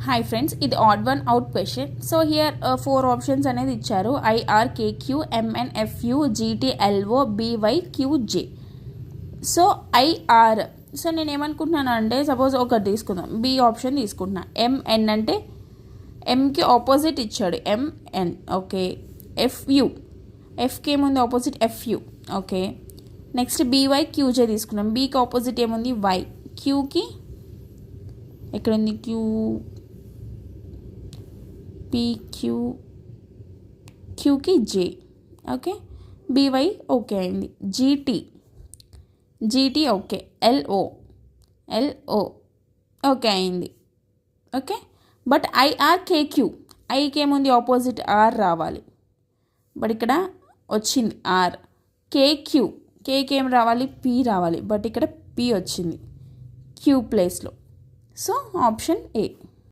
Hi friends, ఇది odd one out question. So here 4 options అనేది ఇచ్చారు. IRKQ MNFU GTLO BYQJ. So IR, so నేను ఏమనుకుంటున్నాను అంటే suppose ఒకటి తీసుకుందాం, బి ఆప్షన్ తీసుకుంటున్నా. MN అంటే ఎంకి ఆపోజిట్ ఇచ్చాడు, MN. ఓకే. FU, ఎఫ్కి ఏముంది opposite, FU. Okay. Next BYQJ తీసుకున్నాం, బీకి ఆపోజిట్ ఏముంది, Y. క్యూకి ఎక్కడుంది, క్యూకి J. ఓకే. BY ఓకే అయింది. GT okay. LO ఓకే అయింది. ఓకే. బట్ IRKQ, ఐకి ఏముంది ఆపోజిట్ R రావాలి, బట్ ఇక్కడ వచ్చింది R. కేకి ఏం రావాలి, P రావాలి, బట్ ఇక్కడ P వచ్చింది Q ప్లేస్లో. So option A.